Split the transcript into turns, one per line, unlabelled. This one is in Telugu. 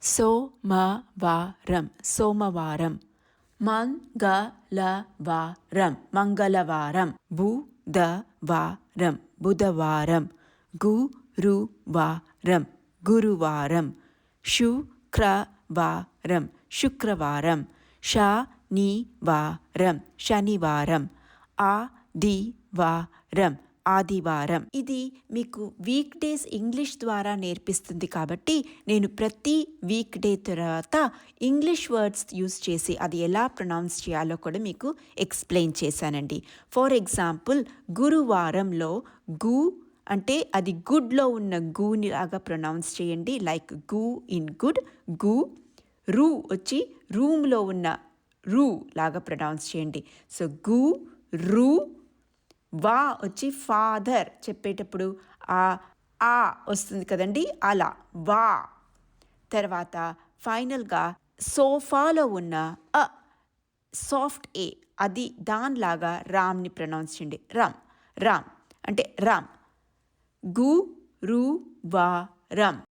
సోమవారం సోమవారం. మంగళవారం మంగళవారం. బుధవారం బుధవారం. గురువారం గురువారం. శుక్రవారం శుక్రవారం. శనివారం శనివారం. ఆదివారం ఆదివారం. ఇది మీకు వీక్ డేస్ ఇంగ్లీష్ ద్వారా నేర్పిస్తుంది కాబట్టి నేను ప్రతి వీక్ డే తర్వాత ఇంగ్లీష్ వర్డ్స్ యూస్ చేసి అది ఎలా ప్రొనౌన్స్ చేయాలో కూడా మీకు ఎక్స్ప్లెయిన్ చేశానండి. ఫర్ ఎగ్జాంపుల్ గురువారంలో గు అంటే అది గుడ్లో ఉన్న గూని లాగా ప్రొనౌన్స్ చేయండి. లైక్ గు ఇన్ గుడ్ గు. రూ వచ్చి రూమ్లో ఉన్న రూ లాగా ప్రొనౌన్స్ చేయండి. సో గు రూ. వా వచ్చి ఫాదర్ చెప్పేటప్పుడు ఆ వస్తుంది కదండి, అలా వా. తర్వాత ఫైనల్గా సోఫాలో ఉన్న సాఫ్ట్ ఏ అది దానిలాగా రామ్ని ప్రొనౌన్స్ చేయండి. రామ్ రామ్ అంటే రామ్. గురువారం.